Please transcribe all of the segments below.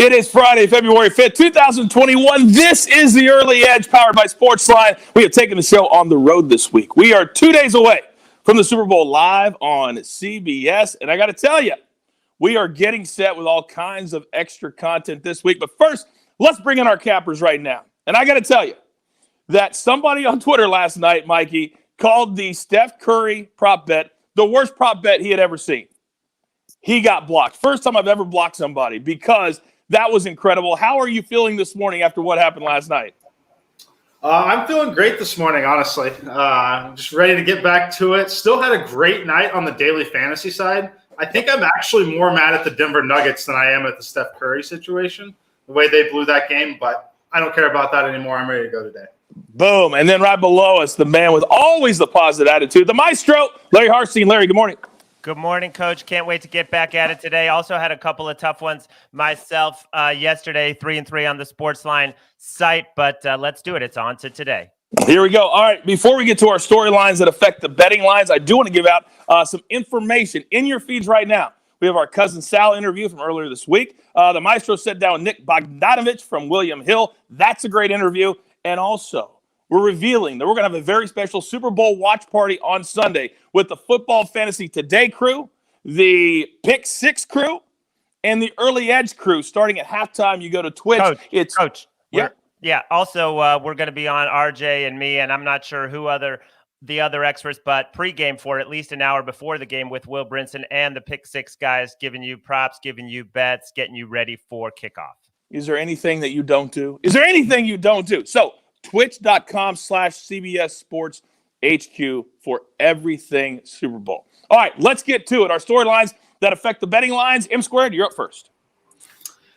It is Friday, February 5th, 2021. This is the Early Edge powered by SportsLine. We have taken the show on the road this week. We are 2 days away from the Super Bowl live on CBS. And I got to tell you, we are getting set with all kinds of extra content this week. But first, let's bring in our cappers right now. And I got to tell you that somebody on Twitter last night, Mikey, called the Steph Curry prop bet the worst prop bet he had ever seen. He got blocked. First time I've ever blocked somebody because that was incredible. How are you feeling this morning after what happened last night? I'm feeling great this morning, honestly. Just ready to get back to it. Still had a great night on the daily fantasy side. I think I'm actually more mad at the Denver Nuggets than I am at the Steph Curry situation, the way they blew that game. But I don't care about that anymore. I'm ready to go today. Boom. And then right below us, the man with always the positive attitude, the maestro, Larry Hartstein. Larry, good morning. Good morning, Coach. Can't wait to get back at it today. Also had a couple of tough ones myself yesterday, 3-3 on the SportsLine site, but let's do it. It's on to today. Here we go. All right, before we get to our storylines that affect the betting lines, I do want to give out some information in your feeds right now. We have our Cousin Sal interview from earlier this week. The Maestro sat down with Nick Bogdanovich from William Hill. That's a great interview. And also, we're revealing that we're going to have a very special Super Bowl watch party on Sunday with the Football Fantasy Today crew, the Pick Six crew, and the Early Edge crew. Starting at halftime, you go to Twitch. Coach. Yeah. Also, we're going to be on RJ and me, and I'm not sure who the other experts, but pregame for at least an hour before the game with Will Brinson and the Pick Six guys, giving you props, giving you bets, getting you ready for kickoff. Is there anything that you don't do? So, twitch.com/CBS Sports HQ for everything Super Bowl. All right, let's get to it. Our storylines that affect the betting lines. M Squared, you're up first.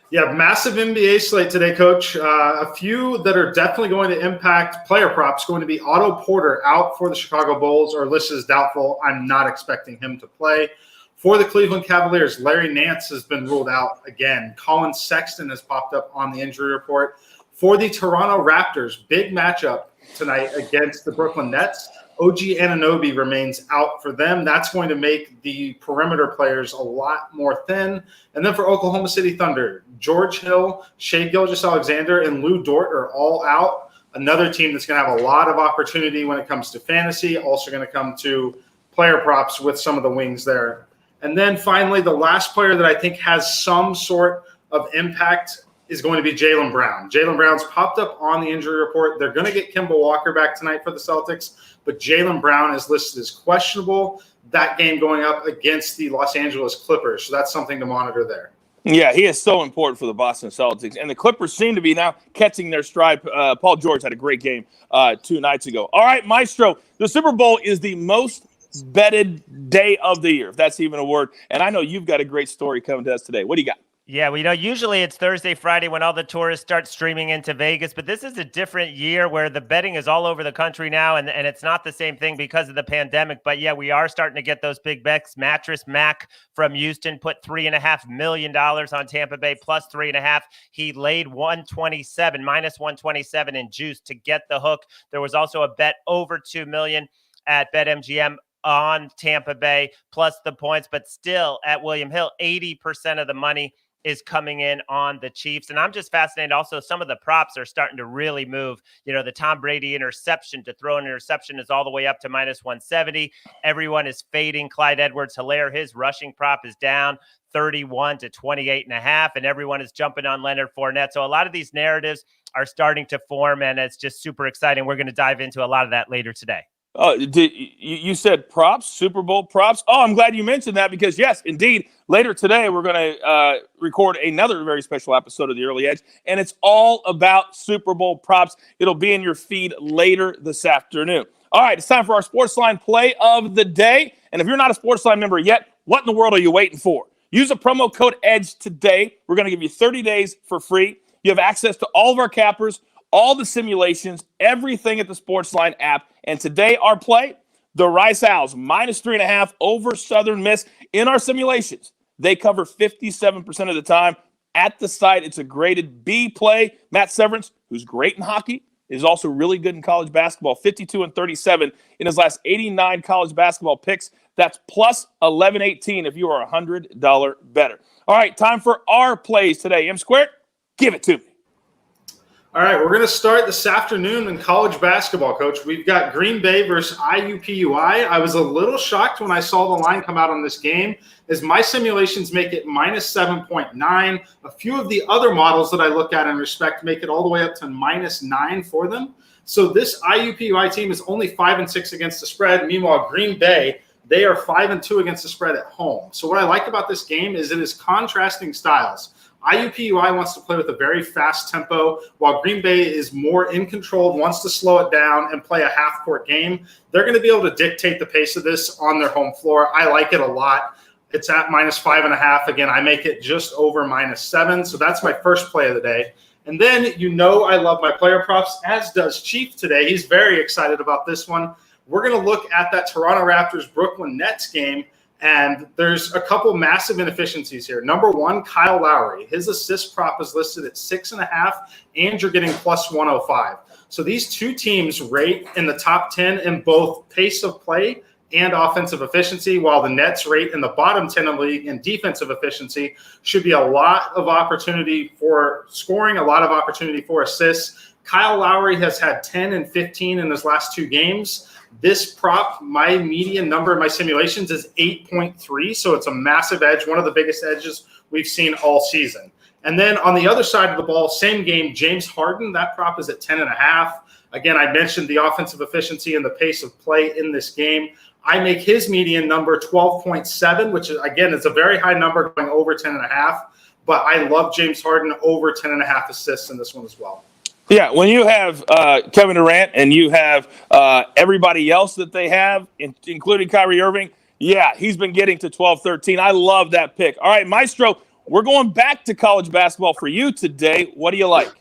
Yeah, massive NBA slate today, Coach. A few that are definitely going to impact player props. Going to be Otto Porter out for the Chicago Bulls or listed as doubtful. I'm not expecting him to play. For the Cleveland Cavaliers, Larry Nance has been ruled out again. Colin Sexton has popped up on the injury report. For the Toronto Raptors, big matchup tonight against the Brooklyn Nets. OG Anunoby remains out for them. That's going to make the perimeter players a lot more thin. And then for Oklahoma City Thunder, George Hill, Shai Gilgeous-Alexander, and Lou Dort are all out. Another team that's going to have a lot of opportunity when it comes to fantasy, also going to come to player props with some of the wings there. And then finally, the last player that I think has some sort of impact is going to be Jaylen Brown. Jaylen Brown's popped up on the injury report. They're going to get Kemba Walker back tonight for the Celtics, but Jaylen Brown is listed as questionable. That game going up against the Los Angeles Clippers, so that's something to monitor there. Yeah, he is so important for the Boston Celtics, and the Clippers seem to be now catching their stride. Paul George had a great game 2 nights ago. All right, Maestro, the Super Bowl is the most betted day of the year, if that's even a word. And I know you've got a great story coming to us today. What do you got? Yeah, usually it's Thursday, Friday when all the tourists start streaming into Vegas, but this is a different year where the betting is all over the country now, and it's not the same thing because of the pandemic. But yeah, we are starting to get those big bets. Mattress Mac from Houston put $3.5 million on Tampa Bay plus 3.5. He laid 127, minus 127 in juice to get the hook. There was also a bet over $2 million at BetMGM on Tampa Bay plus the points, but still at William Hill, 80% of the money is coming in on the Chiefs. And I'm just fascinated. Also, some of the props are starting to really move. You know, the Tom Brady interception to throw an interception is all the way up to minus 170. Everyone is fading Clyde Edwards-Helaire. His rushing prop is down 31 to 28.5, and everyone is jumping on Leonard Fournette. So a lot of these narratives are starting to form, and it's just super exciting. We're going to dive into a lot of that later today. Oh, you said props, Super Bowl props? Oh, I'm glad you mentioned that because, yes, indeed, later today we're going to record another very special episode of The Early Edge, and it's all about Super Bowl props. It'll be in your feed later this afternoon. All right, it's time for our SportsLine play of the day. And if you're not a SportsLine member yet, what in the world are you waiting for? Use the promo code EDGE today. We're going to give you 30 days for free. You have access to all of our cappers, all the simulations, everything at the SportsLine app. And today, our play, the Rice Owls, minus 3.5 over Southern Miss. In our simulations, they cover 57% of the time. At the site, it's a graded B play. Matt Severance, who's great in hockey, is also really good in college basketball, 52-37 in his last 89 college basketball picks. That's plus 1118 if you are a $100 better. All right, time for our plays today. M Squared, Give it to me. All right, we're going to start this afternoon in college basketball, Coach. We've got Green Bay versus IUPUI. I was a little shocked when I saw the line come out on this game, as my simulations make it minus 7.9. A few of the other models that I look at and respect make it all the way up to minus 9 for them. So this IUPUI team is only 5-6 against the spread. Meanwhile, Green Bay, they are 5-2 against the spread at home. So what I like about this game is it is contrasting styles. IUPUI wants to play with a very fast tempo, while Green Bay is more in control, wants to slow it down and play a half-court game. They're going to be able to dictate the pace of this on their home floor. I like it a lot. It's at minus 5.5. Again, I make it just over minus 7. So that's my first play of the day. And then I love my player props, as does Chief today. He's very excited about this one. We're going to look at that Toronto Raptors-Brooklyn Nets game. And there's a couple massive inefficiencies here. Number one, Kyle Lowry. His assist prop is listed at 6.5, and you're getting plus 105. So these two teams rate in the top 10 in both pace of play and offensive efficiency, while the Nets rate in the bottom 10 of the league in defensive efficiency. Should be a lot of opportunity for scoring, a lot of opportunity for assists. Kyle Lowry has had 10 and 15 in his last two games. This prop, my median number in my simulations is 8.3, so it's a massive edge, one of the biggest edges we've seen all season. And then on the other side of the ball, same game, James Harden, that prop is at 10.5. Again, I mentioned the offensive efficiency and the pace of play in this game. I make his median number 12.7, which is, again, it's a very high number going over 10.5, but I love James Harden over 10.5 assists in this one as well. Yeah, when you have Kevin Durant and you have everybody else that they have, including Kyrie Irving, yeah, he's been getting to 12, 13. I love that pick. All right, Maestro, we're going back to college basketball for you today. What do you like?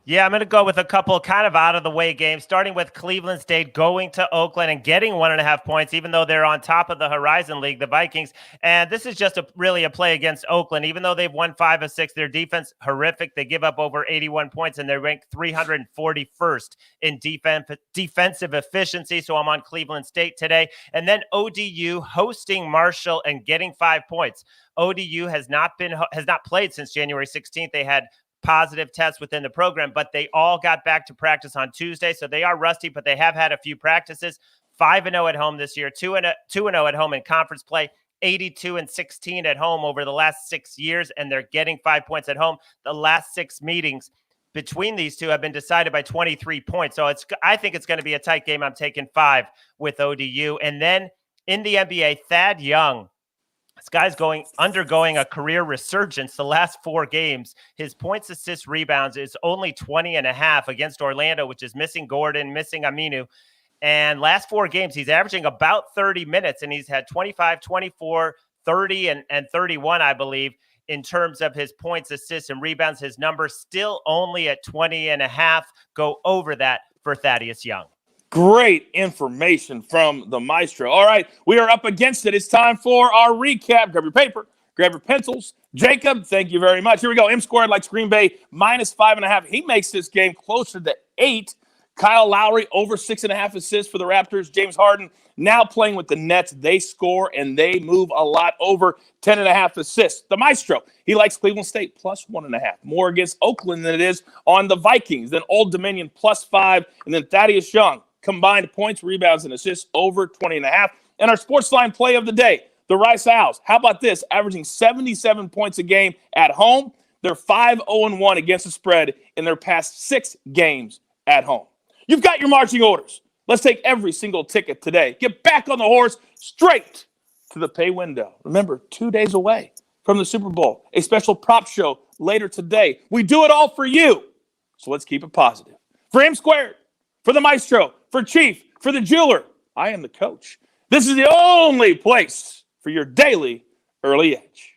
Yeah, I'm going to go with a couple kind of out-of-the-way games, starting with Cleveland State going to Oakland and getting 1.5 points, even though they're on top of the Horizon League, the Vikings. And this is just really a play against Oakland. Even though they've won 5 of 6, their defense, horrific. They give up over 81 points, and they're ranked 341st in defensive efficiency. So I'm on Cleveland State today. And then ODU hosting Marshall and getting 5 points. ODU has not played since January 16th. They had positive tests within the program, but they all got back to practice on Tuesday. So they are rusty, but they have had a few practices. 5-0 at home this year, 2-0 at home in conference play, 82-16 at home over the last 6 years, and they're getting 5 points at home. The last 6 meetings between these two have been decided by 23 points. So I think it's going to be a tight game. I'm taking 5 with ODU. And then in the NBA, Thad Young. This guy's undergoing a career resurgence the last 4 games. His points, assists, rebounds is only 20.5 against Orlando, which is missing Gordon, missing Aminu. And last 4 games, he's averaging about 30 minutes, and he's had 25, 24, 30, and 31, I believe, in terms of his points, assists, and rebounds. His number still only at 20.5. Go over that for Thaddeus Young. Great information from the Maestro. All right, we are up against it. It's time for our recap. Grab your paper, grab your pencils. Jacob, thank you very much. Here we go. M squared likes Green Bay minus 5.5. He makes this game closer to 8. Kyle Lowry over 6.5 assists for the Raptors. James Harden now playing with the Nets. They score and they move a lot over 10.5 assists. The Maestro, he likes Cleveland State plus 1.5. More against Oakland than it is on the Vikings. Then Old Dominion plus 5. And then Thaddeus Young. Combined points, rebounds, and assists over 20.5. And our SportsLine play of the day, the Rice Owls. How about this? Averaging 77 points a game at home. They're 5-0-1 against the spread in their past 6 games at home. You've got your marching orders. Let's take every single ticket today. Get back on the horse straight to the pay window. Remember, 2 days away from the Super Bowl, a special prop show later today. We do it all for you. So let's keep it positive. For M squared, for the Maestro, for Chief, for the Jeweler, I am the coach. This is the only place for your daily early edge.